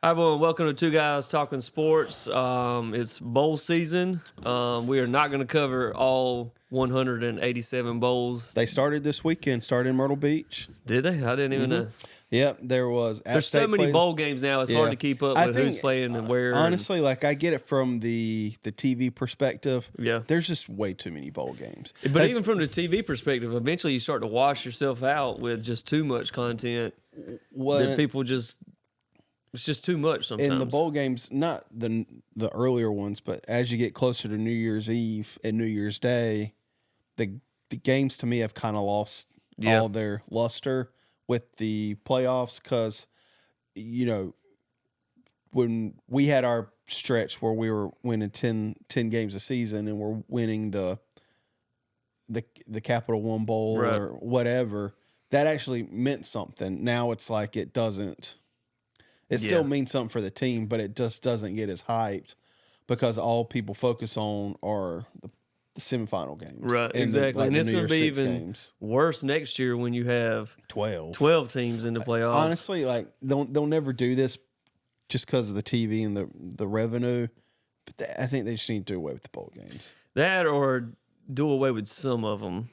Hi, everyone. Welcome to Two Guys Talking Sports. It's bowl season. We are not going to cover all 187 bowls. They started this weekend, started in Myrtle Beach. Did they? I didn't even know. Yep, there was. There's so many bowl games now, it's hard to keep up with who's playing and where. Honestly, like I get it from the TV perspective. Yeah. There's just way too many bowl games. But even from the TV perspective, eventually you start to wash yourself out with just too much content. That people just... It's just too much sometimes. In the bowl games, not the earlier ones, but as you get closer to New Year's Eve and New Year's Day, the games to me have kind of lost all their luster with the playoffs because, you know, when we had our stretch where we were winning 10 games a season and we're winning the Capital One Bowl or whatever, that actually meant something. Now it's like it doesn't. It still means something for the team, but it just doesn't get as hyped because all people focus on are the semifinal games. Right, exactly. And it's going to be even worse next year when you have 12 teams in the playoffs. Honestly, like they'll never do this just because of the TV and the revenue. But I think they just need to do away with the bowl games. That or do away with some of them.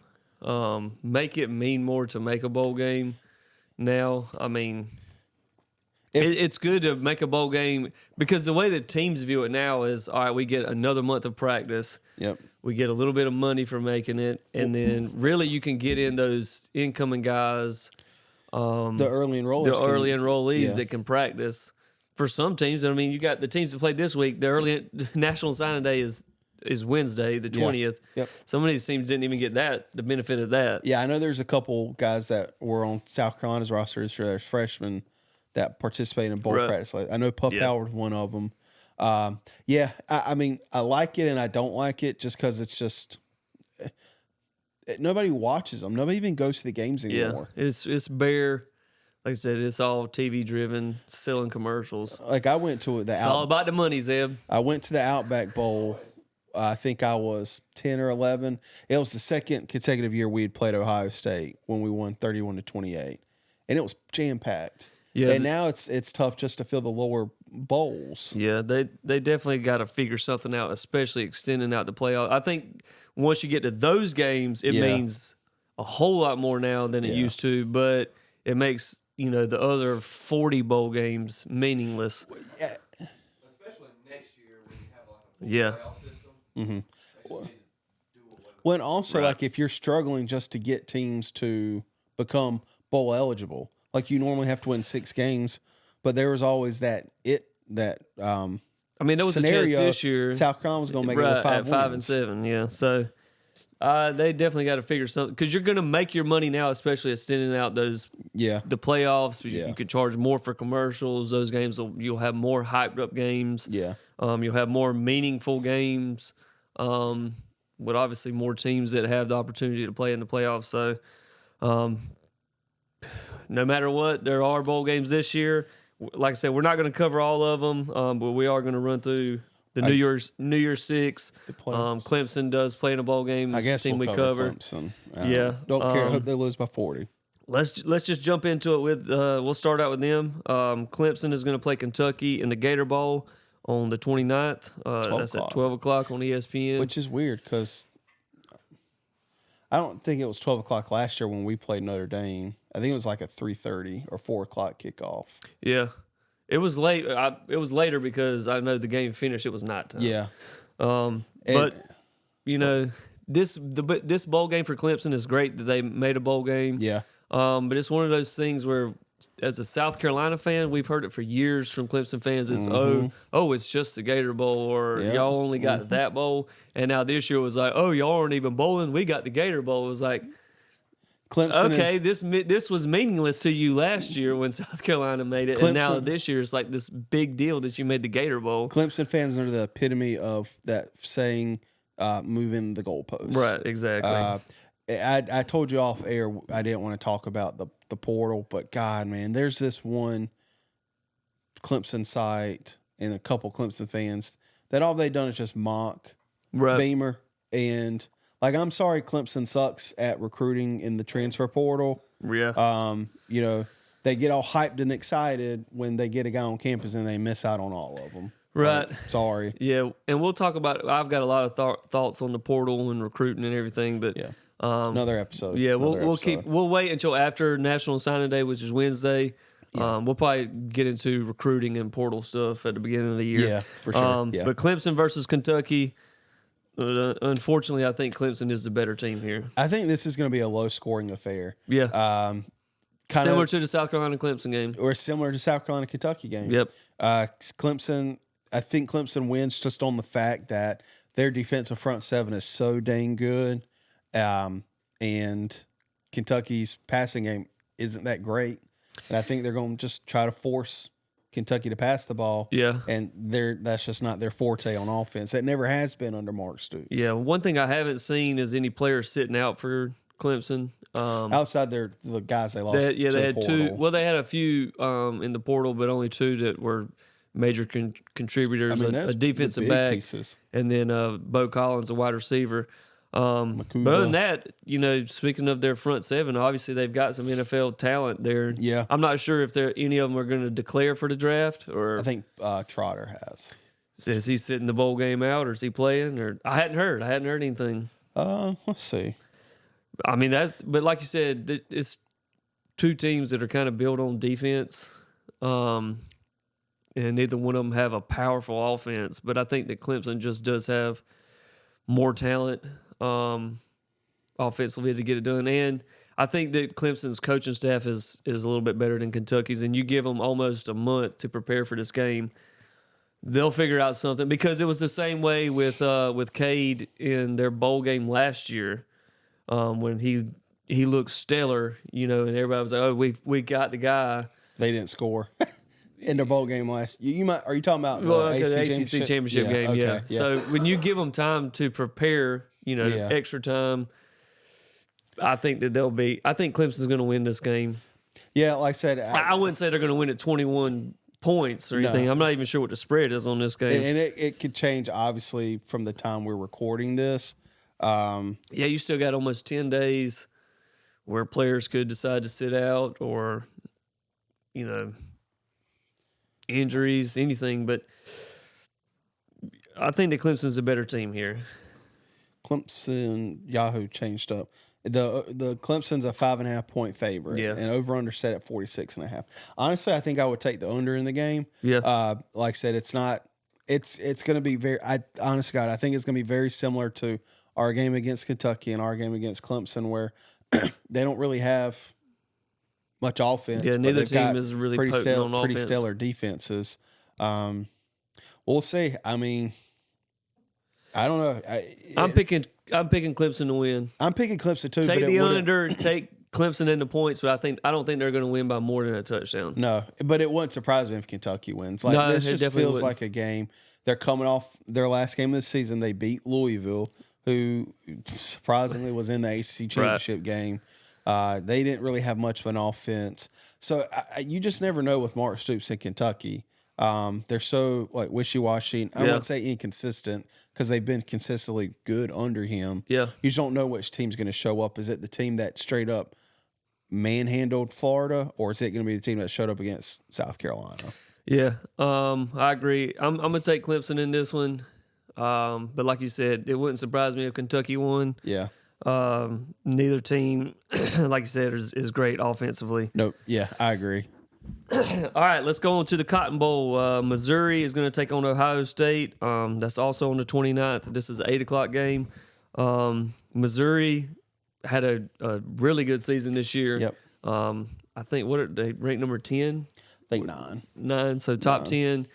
Make it mean more to make a bowl game now. I mean... It's good to make a bowl game because the way that teams view it now is, all right, we get another month of practice. Yep. We get a little bit of money for making it, and then really you can get in those incoming guys. The early enrollees that can practice. For some teams, I mean, you got the teams that played this week. The early National Signing Day is Wednesday, the 20th. Yep. Some of these teams didn't even get the benefit of that. Yeah, I know there's a couple guys that were on South Carolina's roster this year. There's freshmen that participate in bowl practice. Like, I know Pup Howard's one of them. I mean, I like it and I don't like it just because it's just nobody watches them. Nobody even goes to the games anymore. Yeah, it's bare. Like I said, it's all TV driven, selling commercials. Like I went to It's all about the money, Zeb. I went to the Outback Bowl. I think I was 10 or 11. It was the second consecutive year we had played Ohio State when we won 31-28, and it was jam packed. Yeah, and now it's tough just to fill the lower bowls. Yeah, they definitely got to figure something out, especially extending out the playoff. I think once you get to those games, it means a whole lot more now than it used to, but it makes, the other 40 bowl games meaningless. Yeah. Especially next year when you have like a full playoff system. Mm-hmm. Well, and also like if you're struggling just to get teams to become bowl eligible. Like you normally have to win 6 games, but there was always that I mean, there was scenario, a chance this year. South Carolina was going to make it with 5 wins. 5 and 7, yeah. So they definitely got to figure something because you're going to make your money now, especially extending out the playoffs. You could charge more for commercials. Those games you'll have more hyped up games. Yeah, you'll have more meaningful games. With obviously more teams that have the opportunity to play in the playoffs. So. No matter what, there are bowl games this year. Like I said, we're not going to cover all of them, but we are going to run through the New Year's Six. Clemson does play in a bowl game. I guess team we'll cover Clemson. Don't care. I hope they lose by 40. Let's just jump into it with. We'll start out with them. Clemson is going to play Kentucky in the Gator Bowl on the 29th. That's at 12 o'clock on ESPN. Which is weird because I don't think it was 12 o'clock last year when we played Notre Dame. I think it was like a 3:30 or 4 o'clock kickoff. Yeah, it was late. It was later because I know the game finished. It was nighttime. Yeah, but this bowl game for Clemson is great that they made a bowl game. Yeah, but it's one of those things where, as a South Carolina fan, we've heard it for years from Clemson fans. It's it's just the Gator Bowl, or y'all only got that bowl. And now this year it was like, y'all aren't even bowling. We got the Gator Bowl. It was like. Clemson this was meaningless to you last year when South Carolina made it, and now this year it's like this big deal that you made the Gator Bowl. Clemson fans are the epitome of that saying, moving the goalposts. Right, exactly. I told you off air I didn't want to talk about the portal, but God, man, there's this one Clemson site and a couple Clemson fans that all they've done is just mock Beamer and... Like, I'm sorry Clemson sucks at recruiting in the transfer portal. Yeah. They they get all hyped and excited when they get a guy on campus and they miss out on all of them. Right. Sorry. Yeah, and we'll talk about. I've got a lot of thoughts on the portal and recruiting and everything, but Yeah. Another episode. yeah, we'll wait until after National Signing Day, which is Wednesday. Yeah. We'll probably get into recruiting and portal stuff at the beginning of the year. Yeah, for sure. Yeah. But Clemson versus Kentucky. Unfortunately, I think Clemson is the better team here. I think this is going to be a low-scoring affair. Yeah, Kind similar of, to the South Carolina Clemson game. or similar to South Carolina Kentucky game. Yep. Clemson. I think Clemson wins just on the fact that their defensive front seven is so dang good, and Kentucky's passing game isn't that great. And I think they're going to just try to force Kentucky to pass the ball. Yeah. And that's just not their forte on offense. It never has been under Mark Stoops. Yeah. One thing I haven't seen is any players sitting out for Clemson. Outside the guys they lost. They to had the two. portal. Well, they had a few in the portal, but only two that were major contributors. I mean, a that's defensive the big back, pieces. and then Bo Collins, a wide receiver. But Makuba. other than that, speaking of their front seven, obviously they've got some NFL talent there. Yeah. I'm not sure if any of them are going to declare for the draft, or I think Trotter has. is he sitting the bowl game out, or is he playing? Or I hadn't heard anything. Let's see. I mean, but like you said, it's two teams that are kind of built on defense, and neither one of them have a powerful offense. But I think that Clemson just does have more talent offensively to get it done. And I think that Clemson's coaching staff is a little bit better than Kentucky's, and you give them almost a month to prepare for this game, they'll figure out something. Because it was the same way with Cade in their bowl game last year. When he looked stellar, and everybody was like, "Oh, we got the guy." They didn't score in their bowl game last. Are you talking about the ACC championship game? okay, Yeah. So when you give them time to prepare, extra time, I think that I think Clemson's going to win this game. Yeah, like I said, I wouldn't say they're going to win at 21 points or anything. No. I'm not even sure what the spread is on this game. and it could change obviously from the time we're recording this. Yeah, you still got almost 10 days where players could decide to sit out or, injuries, anything. But I think that Clemson's a better team here. Clemson, Yahoo changed up. The Clemson's a 5.5 point favorite. Yeah. And over under set at 46.5. Honestly, I think I would take the under in the game. Yeah. Like I said, it's going to be honest to God, I think it's going to be very similar to our game against Kentucky and our game against Clemson, where they don't really have much offense. Yeah, but neither they've team got is really potent on pretty offense. stellar defenses. We'll see. I mean, I don't know. I'm picking Clemson to win. I'm picking Clemson too. Take but the under, take Clemson into points, but I don't think they're going to win by more than a touchdown. No, but it wouldn't surprise me if Kentucky wins. Like No, this it just definitely feels wouldn't. like a game. They're coming off their last game of the season. They beat Louisville, who surprisingly was in the ACC championship game. They didn't really have much of an offense. So you just never know with Mark Stoops in Kentucky. They're so wishy-washy. I wouldn't say inconsistent because they've been consistently good under him. Yeah. You just don't know which team's going to show up. Is it the team that straight up manhandled Florida, or is it going to be the team that showed up against South Carolina? Yeah, I agree. I'm going to take Clemson in this one. But like you said, it wouldn't surprise me if Kentucky won. Yeah. Neither team, like you said, is great offensively. Nope. Yeah, I agree. All right, let's go on to the Cotton Bowl. Missouri is going to take on Ohio State. That's also on the 29th. This is an 8 o'clock game. Missouri had a really good season this year. Yep. I think, what are they ranked number 10? I think 9. 9, so top 10.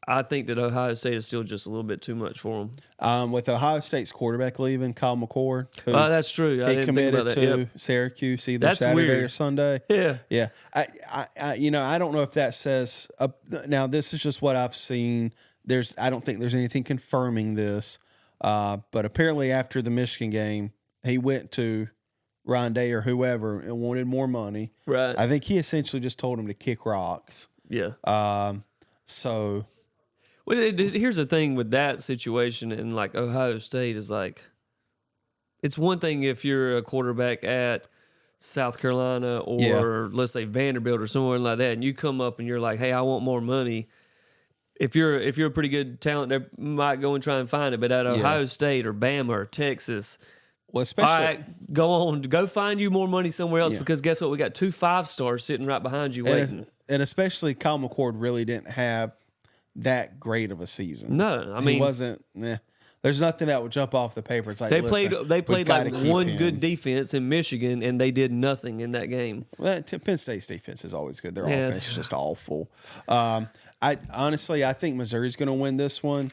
I think that Ohio State is still just a little bit too much for them. With Ohio State's quarterback leaving, Kyle McCord, who That's true. I he didn't think committed about that. to Yep. Syracuse either That's Saturday weird. or Sunday. Yeah. Yeah. I don't know if that says now this is just what I've seen. I don't think there's anything confirming this. But apparently after the Michigan game, he went to Ryan Day or whoever and wanted more money. Right. I think he essentially just told him to kick rocks. Yeah. So Well, here's the thing with that situation in like Ohio State is like, it's one thing if you're a quarterback at South Carolina or let's say Vanderbilt or somewhere like that, and you come up and you're like, hey, I want more money. If you're a pretty good talent, they might go and try and find it. But at Ohio State or Bama or Texas, well, especially all right, go find you more money somewhere else because guess what? We got 2 5-stars sitting right behind you waiting. And especially Kyle McCord really didn't have that great of a season. No, I he mean wasn't. There's nothing that would jump off the paper. It's like they played like one good him. Defense in Michigan, and they did nothing in that game. Well, Penn State's defense is always good. Their offense is just awful. I think Missouri's going to win this one.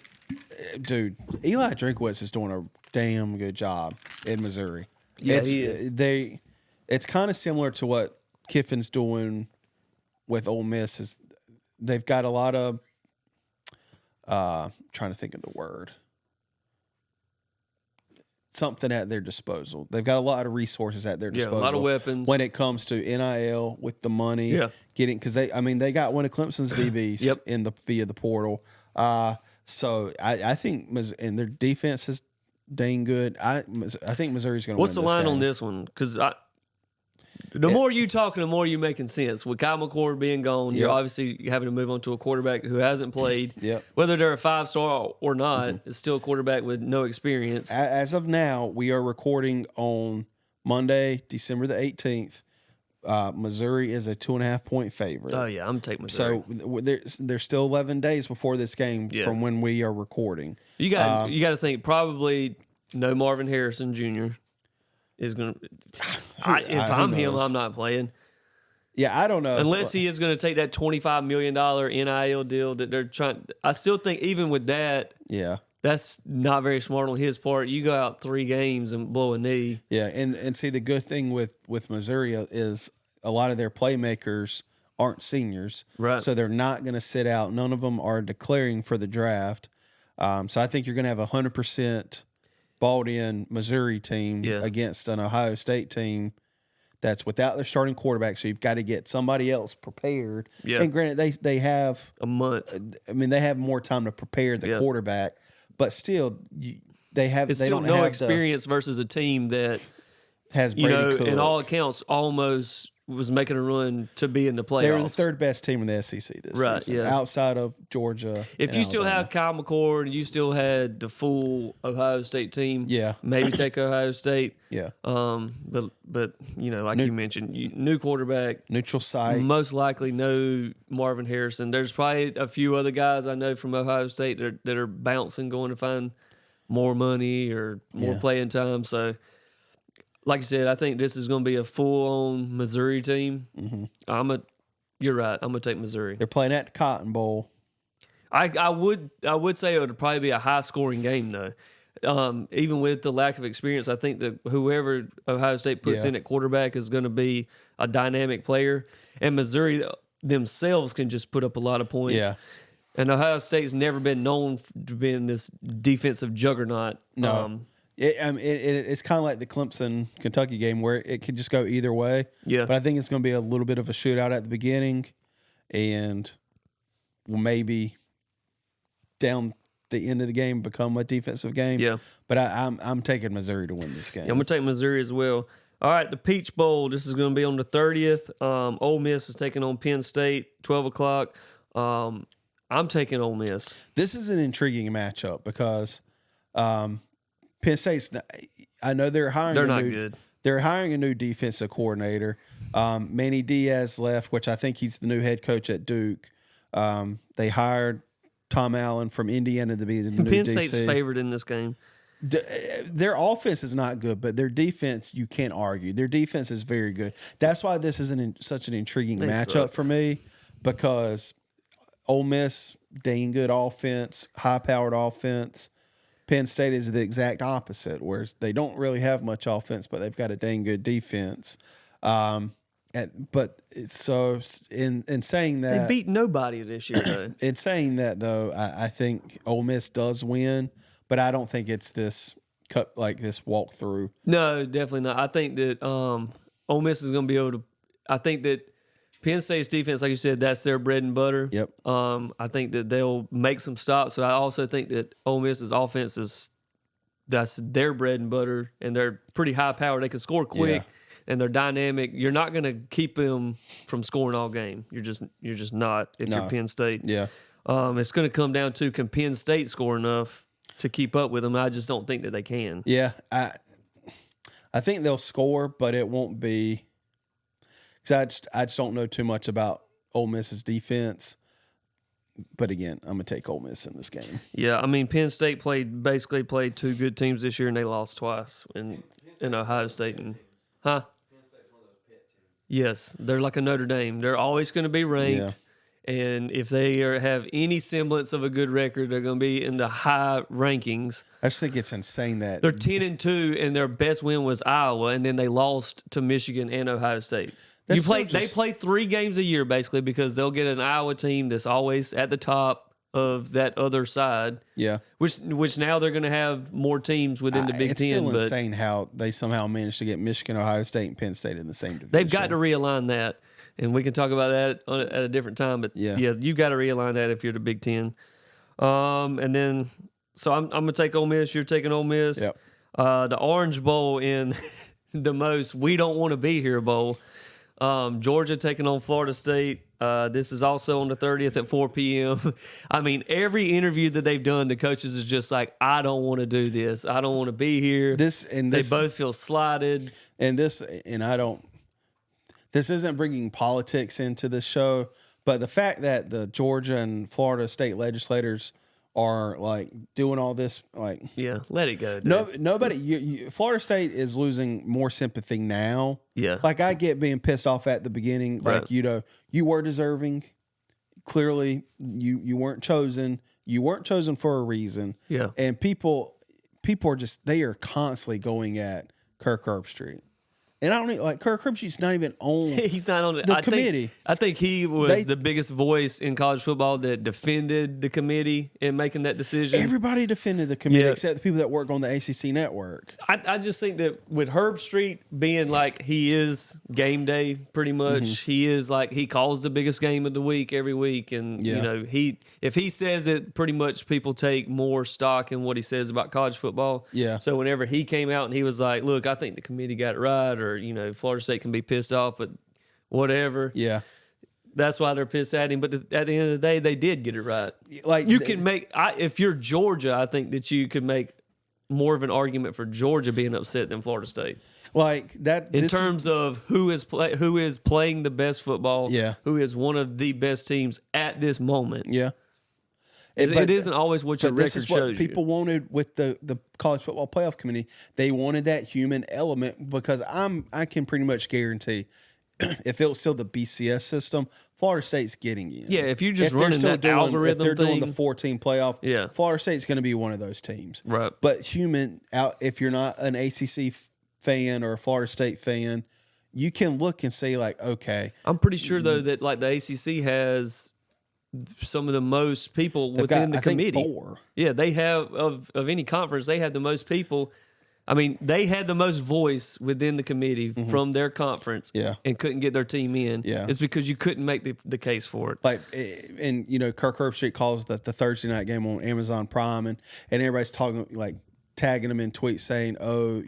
Dude, Eli Drinkwitz is doing a damn good job in Missouri. Yeah, he is. It's kind of similar to what Kiffin's doing with Ole Miss. Is they've got a lot of trying to think of the word. Something at their disposal. They've got a lot of resources at their disposal. Yeah, a lot of weapons when it comes to NIL with the money. Yeah, getting because they got one of Clemson's DBs via the portal. So I think and their defense is dang good. I think Missouri's going to win. What's the line on this one? Because the more you talking, the more you making sense. With Kyle McCord being gone, you're obviously having to move on to a quarterback who hasn't played. Whether they're a 5-star or not, it's still a quarterback with no experience. As of now, we are recording on Monday, December the 18th. Missouri is a 2.5-point favorite. Oh yeah, I'm taking Missouri. So there's still 11 days before this game from when we are recording. You got to think probably no Marvin Harrison Jr. is going to. If I'm him, I'm not playing. Yeah, I don't know. Unless he is going to take that $25 million NIL deal that they're trying. I still think even with that, that's not very smart on his part. You go out 3 games and blow a knee. Yeah, and see the good thing with Missouri is a lot of their playmakers aren't seniors, right? So they're not going to sit out. None of them are declaring for the draft. So I think you're going to have 100% bought-in Missouri team against an Ohio State team that's without their starting quarterback. So you've got to get somebody else prepared. Yeah. And granted, they have a month. I mean, they have more time to prepare the quarterback, but still, they don't no have experience versus a team that has Brady Cook. In all accounts, almost was making a run to be in the playoffs. They're the 3rd best team in the SEC this season, outside of Georgia. If you still have Kyle McCord and you still had the full Ohio State team, maybe take Ohio State. Yeah. But like you mentioned, new quarterback, neutral site, most likely no Marvin Harrison. There's probably a few other guys I know from Ohio State that are bouncing, going to find more money or more playing time. So. Like I said, I think this is going to be a full-on Missouri team. Mm-hmm. You're right. I'm going to take Missouri. They're playing at the Cotton Bowl. I would say it would probably be a high-scoring game, though. Even with the lack of experience, I think that whoever Ohio State puts in at quarterback is going to be a dynamic player. And Missouri themselves can just put up a lot of points. Yeah. And Ohio State's never been known to being this defensive juggernaut. No. It's kind of like the Clemson-Kentucky game where it could just go either way. Yeah. But I think it's going to be a little bit of a shootout at the beginning and will maybe down the end of the game become a defensive game. Yeah. But I'm taking Missouri to win this game. Yeah, I'm going to take Missouri as well. All right, the Peach Bowl. This is going to be on the 30th. Ole Miss is taking on Penn State, 12 o'clock. I'm taking Ole Miss. This is an intriguing matchup because Penn State's. I know they're hiring. They're not good. They're hiring a new defensive coordinator. Manny Diaz left, which I think he's the new head coach at Duke. They hired Tom Allen from Indiana to be the new Penn DC. State's favored in this game. Their offense is not good, but their defense, you can't argue. Their defense is very good. That's why this is such an intriguing matchup for me, because Ole Miss, dang good offense, high-powered offense. Penn State is the exact opposite, whereas they don't really have much offense, but they've got a dang good defense. But so in saying that, they beat nobody this year, though. In saying that, though, I think Ole Miss does win, but I don't think it's this cut like this walkthrough. No, definitely not. I think that Ole Miss is going to be able to. I think that Penn State's defense, like you said, that's their bread and butter. Yep. I think that they'll make some stops. So I also think that Ole Miss's offense that's their bread and butter, and they're pretty high powered. They can score quick. and they're dynamic, you're not going to keep them from scoring all game. You're just not if you're Penn State. Yeah. It's going to come down to, can Penn State score enough to keep up with them? I just don't think that they can. Yeah, I think they'll score, but it won't be. Because I just don't know too much about Ole Miss's defense. But again, I'm gonna take Ole Miss in this game. Yeah, I mean, Penn State basically played two good teams this year, and they lost twice in Ohio State. And, huh? Yes, they're like a Notre Dame. They're always going to be ranked, and if they have any semblance of a good record, they're going to be in the high rankings. I just think it's insane that they're 10-2, and their best win was Iowa, and then they lost to Michigan and Ohio State. They play 3 games a year basically, because they'll get an Iowa team that's always at the top of that other side. Yeah, which now they're going to have more teams within the Big Ten. It's still insane how they somehow managed to get Michigan, Ohio State, and Penn State in the same division. They've got to realign that, and we can talk about that at a different time. But yeah, you got to realign that if you're the Big Ten. And then so I'm going to take Ole Miss. You're taking Ole Miss. Yep. The Orange Bowl in the most we don't want to be here bowl. Georgia taking on Florida State. This is also on the 30th at 4 p.m. I mean, every interview that they've done, the coaches is just like, I don't want to do this. I don't want to be here. They both feel slighted. This isn't bringing politics into the show, but the fact that the Georgia and Florida State legislators are like doing all this, like, yeah, let it go. Dude. Nobody. Florida State is losing more sympathy now. Yeah, like I get being pissed off at the beginning. Right. Like you were deserving. Clearly, you weren't chosen. You weren't chosen for a reason. Yeah, and people are just they are constantly going at Kirk Herbstreit. And I don't even, like, Kirk Herbstreit's not even on he's not on the committee. I think he was the biggest voice in college football that defended the committee in making that decision. Everybody defended the committee except the people that work on the ACC network. I just think that with Herbstreit being like he is game day pretty much, he is like he calls the biggest game of the week every week. And, if he says it, pretty much people take more stock in what he says about college football. Yeah. So whenever he came out and he was like, look, I think the committee got it right, or Florida State can be pissed off, but whatever. Yeah, that's why they're pissed at him. But at the end of the day, they did get it right. Like you can make, if you're Georgia, I think that you could make more of an argument for Georgia being upset than Florida State. Like that in terms of who is playing the best football. Yeah, who is one of the best teams at this moment. Yeah. It isn't always what your record shows you. This is what people wanted with the college football playoff committee. They wanted that human element because I can pretty much guarantee if it was still the BCS system, Florida State's getting in. Yeah, if you're just running that algorithm if they're thing, doing the 14 playoff, Florida State's going to be one of those teams. Right. But if you're not an ACC fan or a Florida State fan, you can look and say like, okay. I'm pretty sure though that like the ACC has some of the most people within the committee. Think 4. Yeah, they have of any conference, they have the most people. I mean, they had the most voice within the committee from their conference, and couldn't get their team in. Yeah, it's because you couldn't make the case for it. Like, and Kirk Herbstreit calls the Thursday night game on Amazon Prime, and everybody's talking like tagging them in tweets saying, "Oh,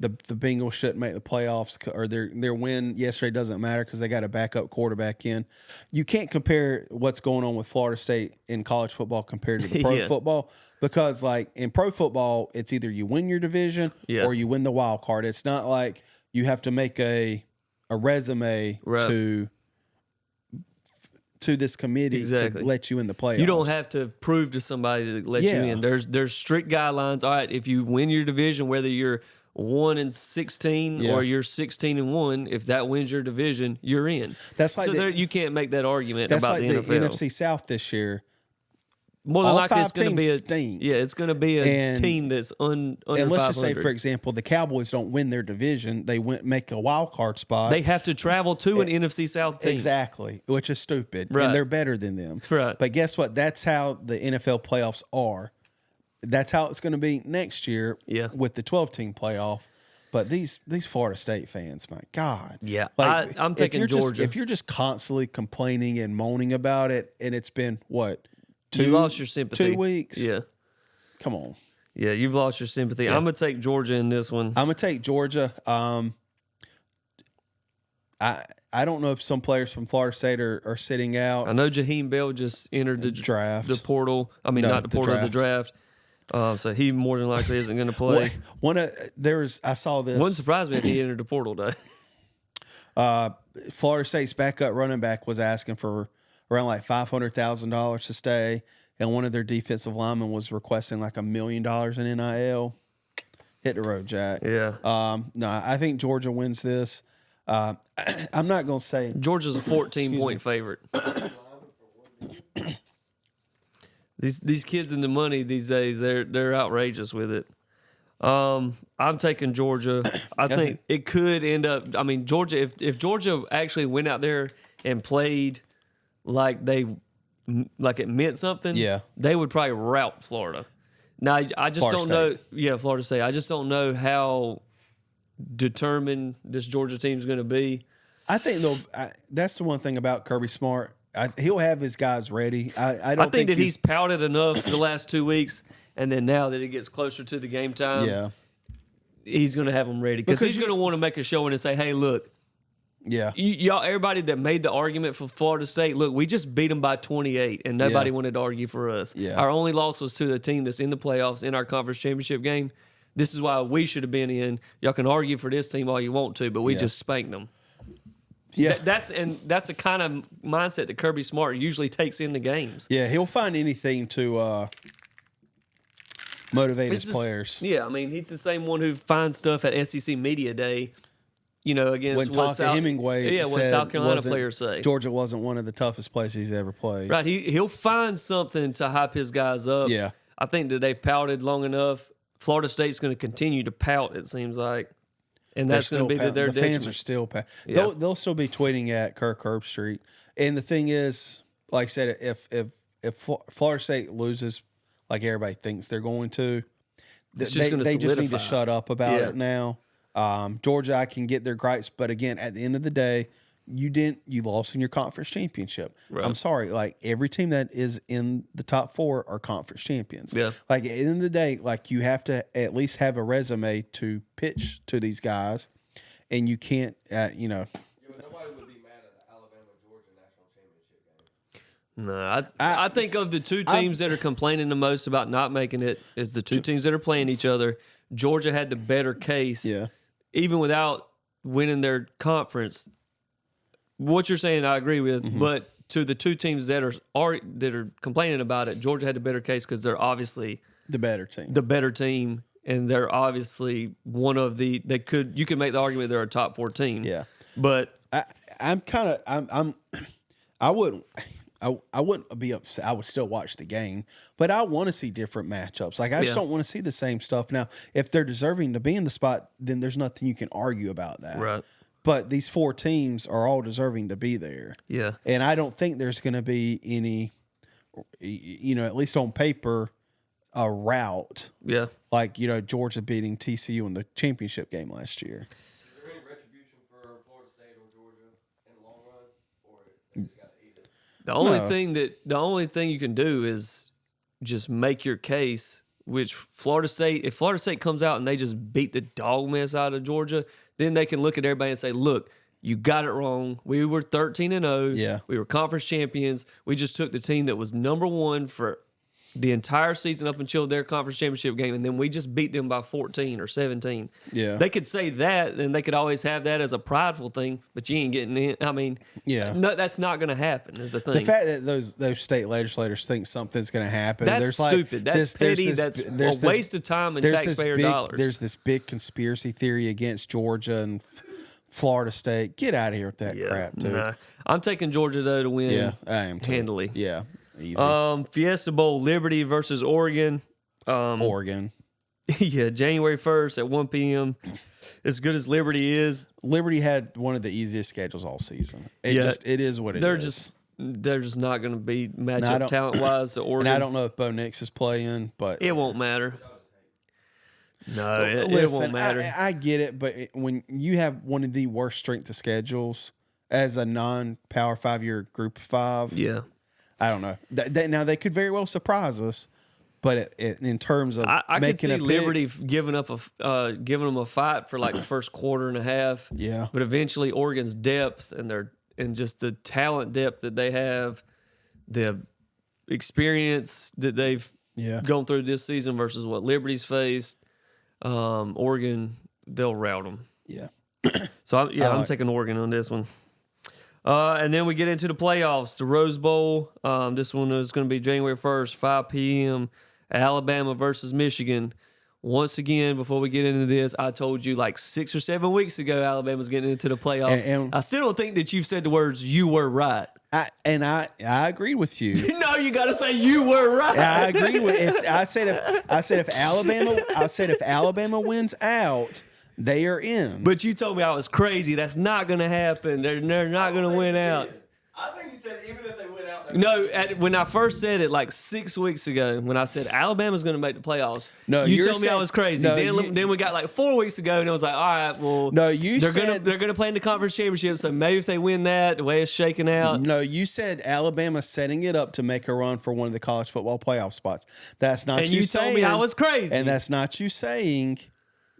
the Bengals shouldn't make the playoffs, or their win yesterday doesn't matter because they got a backup quarterback in." You can't compare what's going on with Florida State in college football compared to the pro football, because like in pro football, it's either you win your division or you win the wild card. It's not like you have to make a resume to this committee to let you in the playoffs. You don't have to prove to somebody to let you in. There's strict guidelines. All right, if you win your division, whether you're 1-16 or you're 16-1, if that wins your division, you're in. That's like you can't make that argument that's about like the NFL. The NFC South this year. More than all likely, 5 it's going to be stink. It's going to be a team that's under 500. And let's just say, for example, the Cowboys don't win their division; they make a wild card spot. They have to travel to an NFC South team, exactly, which is stupid. Right. And they're better than them. Right. But guess what? That's how the NFL playoffs are. That's how it's going to be next year with the 12-team playoff. But these Florida State fans, my God. Yeah, like, I'm taking Georgia. If you're just constantly complaining and moaning about it, and it's been, what, you lost your sympathy. 2 weeks? Yeah. Come on. Yeah, you've lost your sympathy. Yeah. I'm going to take Georgia in this one. I'm going to take Georgia. I don't know if some players from Florida State are sitting out. I know Jaheim Bell just entered the draft, the portal. I mean, not the portal, the draft. So he more than likely isn't going to play. I saw this. Wouldn't surprise me if he entered the portal though. Florida State's backup running back was asking for around like $500,000 to stay, and one of their defensive linemen was requesting like $1 million in NIL. Hit the road, Jack. Yeah. No, I think Georgia wins this. I'm not going to say Georgia's a 14-point favorite. These kids in the money these days, they're outrageous with it. I'm taking Georgia. I think it could end up. I mean, Georgia. If Georgia actually went out there and played like it meant something, they would probably rout Florida. Now, I just don't know. Yeah, Florida State. I just don't know how determined this Georgia team is going to be. I think that's the one thing about Kirby Smart. He'll have his guys ready. I think that he's pouted enough the last 2 weeks, and then now that it gets closer to the game time, he's going to have them ready because he's going to want to make a showing and say, "Hey, look, y'all, everybody that made the argument for Florida State, look, we just beat them by 28, and nobody wanted to argue for us. Our only loss was to the team that's in the playoffs in our conference championship game. This is why we should have been in. Y'all can argue for this team all you want to, but we just spanked them." Yeah, that's the kind of mindset that Kirby Smart usually takes in the games. Yeah, he'll find anything to motivate his players. Yeah, I mean, he's the same one who finds stuff at SEC Media Day. Against what Hemingway what South Carolina players say. Georgia wasn't one of the toughest places he's ever played. Right, he'll find something to hype his guys up. Yeah, I think that they've pouted long enough. Florida State's going to continue to pout. It seems like. And that's going to be to their detriment. The fans are still they'll still be tweeting at Kirk Herbstreit. And the thing is, like I said, if Florida State loses like everybody thinks they're going to, they just need to shut up about it now. Georgia, I can get their gripes, but again, at the end of the day, you lost in your conference championship. Right. I'm sorry, like every team that is in the top 4 are conference champions. Yeah. Like at the end of the day, like you have to at least have a resume to pitch to these guys, and you can't, nobody would be mad at the Alabama-Georgia national championship game. No, I think of the two teams that are complaining the most about not making it is the two teams that are playing each other. Georgia had the better case, even without winning their conference. What you're saying, I agree with, but to the two teams that are complaining about it, Georgia had the better case because they're obviously the better team, and they're obviously one of the. You could make the argument they're a top 4 team. Yeah, but I wouldn't be upset. I would still watch the game, but I want to see different matchups. Like I just don't want to see the same stuff. Now, if they're deserving to be in the spot, then there's nothing you can argue about that. Right. But these 4 teams are all deserving to be there. Yeah. And I don't think there's going to be any, at least on paper, a rout. Yeah. Like, Georgia beating TCU in the championship game last year. Is there any retribution for Florida State or Georgia in the long run? Or they just got to eat it? The only thing you can do is just make your case, which if Florida State comes out and they just beat the dog mess out of Georgia, then they can look at everybody and say, look, you got it wrong. We were 13-0. Yeah. We were conference champions. We just took the team that was number 1 for the entire season up until their conference championship game, and then we just beat them by 14 or 17. Yeah. They could say that, and they could always have that as a prideful thing, but you ain't getting in. I mean, no, that's not going to happen is the thing. The fact that those state legislators think something's going to happen. That's stupid. That's petty. That's a waste of time and taxpayer dollars. There's this big conspiracy theory against Georgia and Florida State. Get out of here with that crap, dude. Nah. I'm taking Georgia, though, to win. Yeah, I am too. Handily. Yeah. Easy. Fiesta Bowl, Liberty versus Oregon. Oregon. Yeah, January 1st at 1 p.m. As good as Liberty is. Liberty had one of the easiest schedules all season. It is what it is. They're just not going to be matchup talent-wise to Oregon. And I don't know if Bo Nix is playing, but... It won't matter. No, it won't matter. I get it, but when you have one of the worst strength of schedules as a non-Power 5 year Group of 5... Yeah. I don't know. Now, they could very well surprise us, But in terms of I could making see a pick, Liberty giving them a fight for like the first quarter and a half. Yeah. But eventually Oregon's depth and just the talent depth that they have, the experience that they've gone through this season versus what Liberty's faced, Oregon, they'll rout them. Yeah. So I'm taking Oregon on this one. And then we get into the playoffs, the Rose Bowl. This one is going to be January 1st, 5 p.m. Alabama versus Michigan. Once again, before we get into this, I told you like 6 or 7 weeks ago Alabama's getting into the playoffs. And I still don't think that you've said the words "you were right." I agree with you. No, you got to say you were right. I agree with. If Alabama wins out, they are in. But you told me I was crazy. That's not going to happen. They're not going to win out. I think you said even if they win out. No, when I first said it like 6 weeks ago, when I said Alabama's going to make the playoffs, No, you you're told me I saying- was crazy. no, Then we got like 4 weeks ago, and it was like, all right, well, No, you they're said- gonna play in the conference championship. So maybe if they win that, the way it's shaking out, No, you said Alabama setting it up to make a run for one of the college football playoff spots. That's not and you you saying. told me I was crazy. And that's not you saying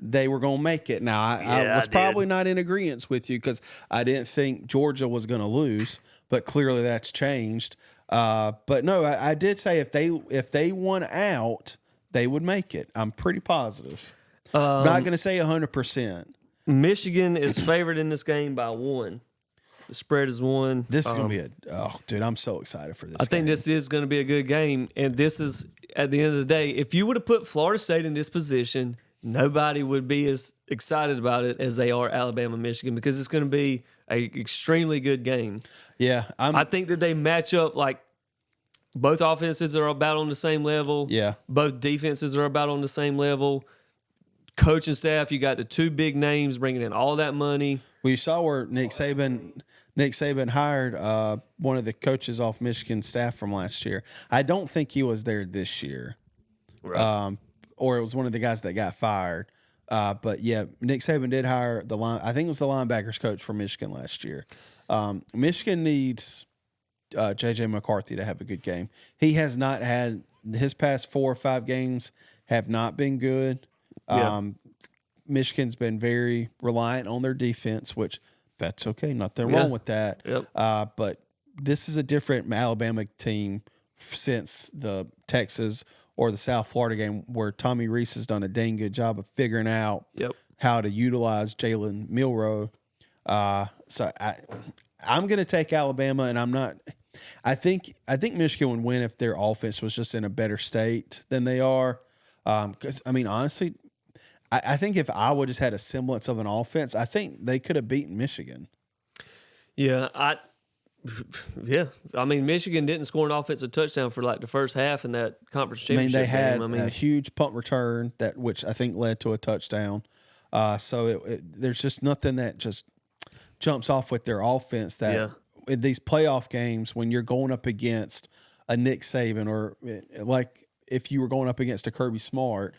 they were going to make it. Now, I Yeah, was I did. probably not in agreement with you because I didn't think Georgia was going to lose, but clearly that's changed. But no, I did say if they won out, they would make it. I'm pretty positive. Not going to say 100%. Michigan is favored in this game by 1. The spread is 1. This is going to be dude, I'm so excited for this. I think game. this is going to be a good game, and this is at the end of the day. If you would have put Florida State in this position, nobody would be as excited about it as they are Alabama, Michigan, because it's going to be an extremely good game. Yeah, I think that they match up like both offenses are about on the same level. Yeah. Both defenses are about on the same level. Coaching staff, you got the 2 big names bringing in all that money. Well, you saw where Nick Saban hired one of the coaches off Michigan staff from last year. I don't think he was there this year. Right. Or it was one of the guys that got fired. But yeah, Nick Saban did hire I think it was the linebackers coach for Michigan last year. Michigan needs J.J. McCarthy to have a good game. He has not had his past 4 or 5 games have not been good. Yeah. Michigan's been very reliant on their defense, which that's okay. Nothing wrong with that. Yep. But this is a different Alabama team since the Texas or the South Florida game where Tommy Reese has done a dang good job of figuring out how to utilize Jalen Milroe. So I'm going to take Alabama, and I'm not. I think Michigan would win if their offense was just in a better state than they are. Because I mean, honestly, I think if Iowa just had a semblance of an offense, I think they could have beaten Michigan. Yeah, I mean, Michigan didn't score an offensive touchdown for like the first half in that conference championship they had game. a huge punt return which I think led to a touchdown. So there's just nothing that just jumps off with their offense that in these playoff games when you're going up against a Nick Saban or like if you were going up against a Kirby Smart,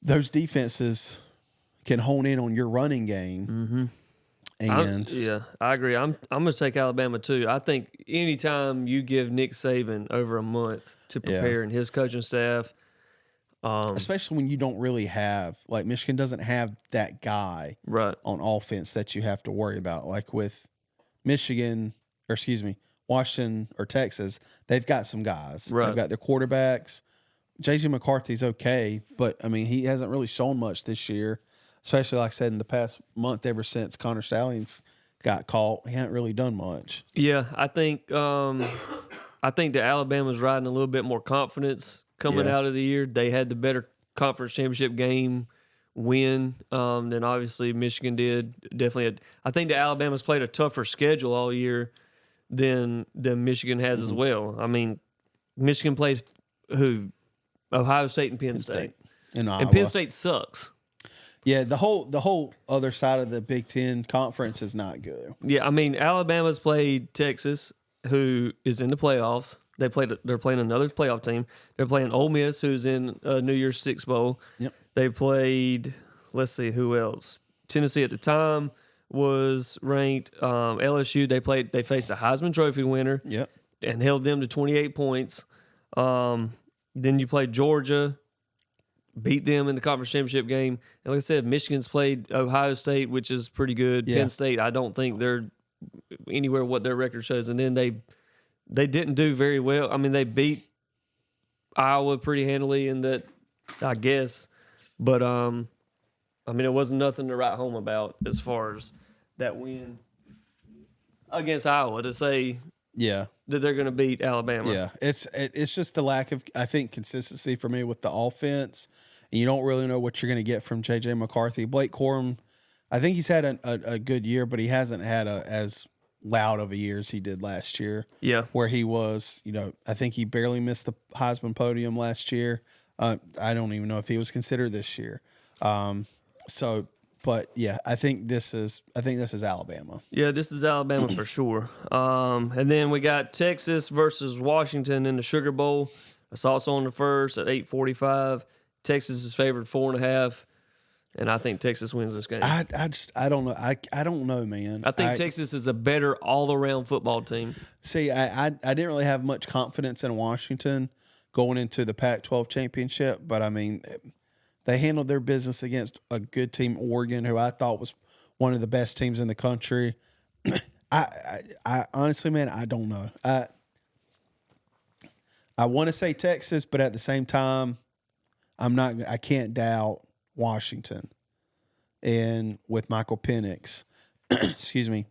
those defenses can hone in on your running game. Mm-hmm. And I agree. I'm going to take Alabama too. I think anytime you give Nick Saban over a month to prepare and his coaching staff, especially when you don't really have like Michigan doesn't have that guy on offense that you have to worry about. Like with Washington or Texas, they've got some guys. Right. They've got their quarterbacks. J.J. McCarthy's okay, but I mean he hasn't really shown much this year. Especially, like I said, in the past month, ever since Connor Stallions got caught, he hasn't really done much. Yeah, I think that Alabama's riding a little bit more confidence coming out of the year. They had the better conference championship game win than obviously Michigan did. Definitely, I think that Alabama's played a tougher schedule all year than Michigan has as well. I mean, Michigan played Ohio State and Penn State. And Penn State sucks. Yeah, the whole other side of the Big Ten conference is not good. Yeah, I mean Alabama's played Texas, who is in the playoffs. They're playing another playoff team. They're playing Ole Miss, who's in New Year's Six Bowl. Yep. They played. Let's see who else. Tennessee at the time was ranked. LSU. They faced a Heisman Trophy winner. Yep. And held them to 28 points. Then you play Georgia, beat them in the conference championship game. And like I said, Michigan's played Ohio State, which is pretty good. Yeah. Penn State, I don't think they're anywhere what their record shows. And then they didn't do very well. I mean, they beat Iowa pretty handily in that, I guess. But, I mean, it wasn't nothing to write home about as far as that win against Iowa to say that they're going to beat Alabama. Yeah, it's just the lack of, I think, consistency for me with the offense. And you don't really know what you're going to get from J.J. McCarthy. Blake Corum, I think he's had a good year, but he hasn't had as loud of a year as he did last year. Yeah. Where he was, I think he barely missed the Heisman podium last year. I don't even know if he was considered this year. But yeah, I think this is Alabama. Yeah, this is Alabama for sure. And then we got Texas versus Washington in the Sugar Bowl. It's also on the first at 8:45. Texas is favored 4.5, and I think Texas wins this game. I don't know. I don't know, man. I think Texas is a better all-around football team. See, I didn't really have much confidence in Washington going into the Pac-12 championship, but I mean, they handled their business against a good team, Oregon, who I thought was one of the best teams in the country. I honestly, man, I don't know. I want to say Texas, but at the same time, I can't doubt Washington. And with Michael Penix, excuse me,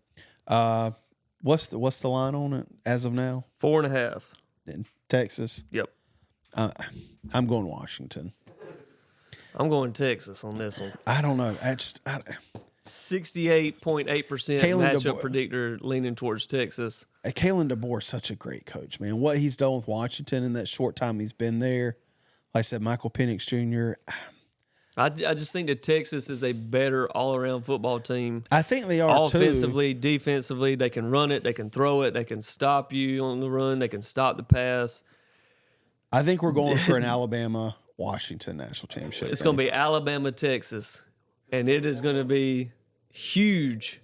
what's the line on it as of now? 4.5. In Texas. Yep. I'm going Washington. I'm going Texas on this one. I don't know. 68.8% matchup predictor leaning towards Texas. Kalen DeBoer is such a great coach, man. What he's done with Washington in that short time he's been there. Like I said, Michael Penix Jr. I just think that Texas is a better all-around football team. I think they are offensively, too. defensively. They can run it. They can throw it. They can stop you on the run. They can stop the pass. I think we're going for an Alabama-Washington national championship. It's going to be Alabama-Texas, and it is going to be huge,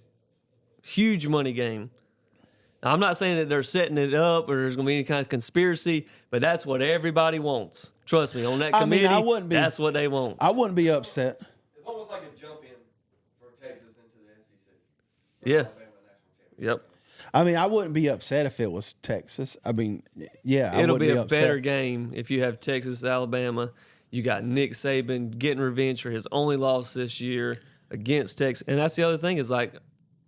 huge money game. Now, I'm not saying that they're setting it up or there's going to be any kind of conspiracy, but that's what everybody wants. Trust me, on that committee, that's what they want. I wouldn't be upset. It's almost like a jump in for Texas into the SEC. Yeah. Alabama national championship. Yep. I mean, I wouldn't be upset if it was Texas. I mean, yeah, It'll be a upset. better game if you have Texas, Alabama. You got Nick Saban getting revenge for his only loss this year against Texas. And that's the other thing is like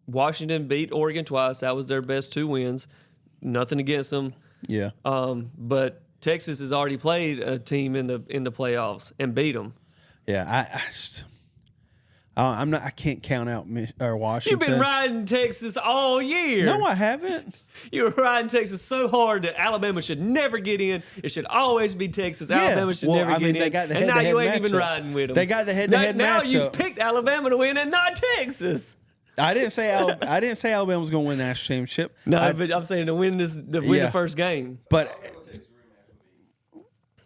Washington beat Oregon twice. That was their best 2 wins. Nothing against them. Yeah. But Texas has already played a team in the playoffs and beat them. Yeah, I can't count out Washington. You've been riding Texas all year. No, I haven't. You were riding Texas so hard that Alabama should never get in. It should always be Texas. Alabama should never get in. They got the and now you ain't head-to-head even matchup. riding with them. They got the head-to-head Now matchup. you've picked Alabama to win and not Texas. I didn't say Alabama was going to win the national championship. No, but I'm saying to win the first game. But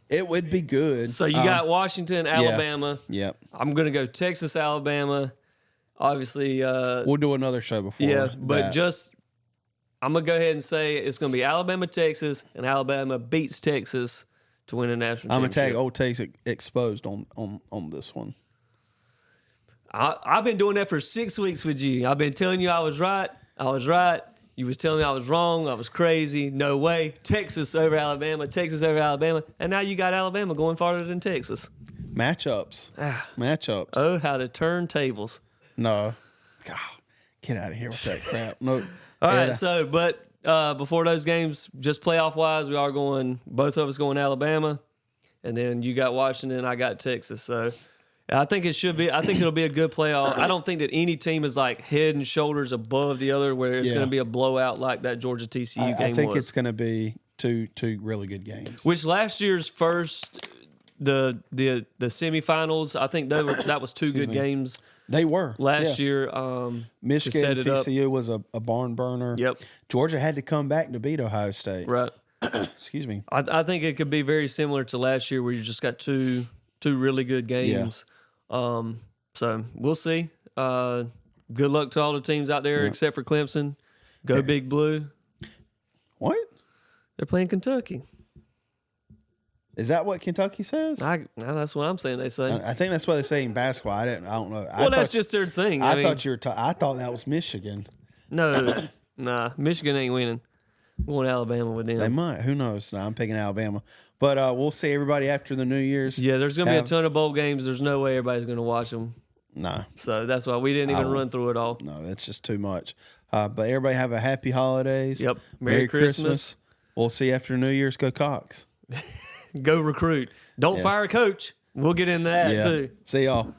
it would be good. So you got Washington, Alabama. Yep. I'm going to go Texas, Alabama. Obviously. We'll do another show before. Yeah, but that. I'm going to go ahead and say it's going to be Alabama, Texas, and Alabama beats Texas to win a national I'm going championship. to tag Old Takes exposed on this one. I've been doing that for 6 weeks with you. I've been telling you I was right. You was telling me I was wrong. I was crazy. No way. Texas over Alabama. And now you got Alabama going farther than Texas. Matchups. Matchups. Oh, how to turn tables. No. God, get out of here with that crap. No. All right, so, but before those games, just playoff-wise, we are going, both of us going Alabama. And then you got Washington, I got Texas. So I think it'll be a good playoff. I don't think that any team is like head and shoulders above the other where it's going to be a blowout like that Georgia TCU game was. I think it's going to be two really good games. Which last year's first, the semifinals, I think that was 2 good games. They were. Last year. Michigan set it TCU was a barn burner. Yep. Georgia had to come back to beat Ohio State. Right. Excuse me. I think it could be very similar to last year where you just got two really good games. So we'll see. Good luck to all the teams out there except for Clemson. Go Big Blue. What? They're playing Kentucky. Is that what Kentucky says? That's what I'm saying. They say. I think that's what they say in basketball. I don't know. Well, that's just their thing. I thought you were. I thought that was Michigan. No, nah. Michigan ain't winning. I'm going Alabama with them. They might. Who knows? No, I'm picking Alabama. But we'll see everybody after the New Year's. Yeah, there's going to be a ton of bowl games. There's no way everybody's going to watch them. No. So that's why we didn't even run through it all. No, that's just too much. But everybody have a happy holidays. Yep. Merry Christmas. We'll see you after New Year's. Go Cox. Go recruit. Don't fire a coach. We'll get into that too. See y'all.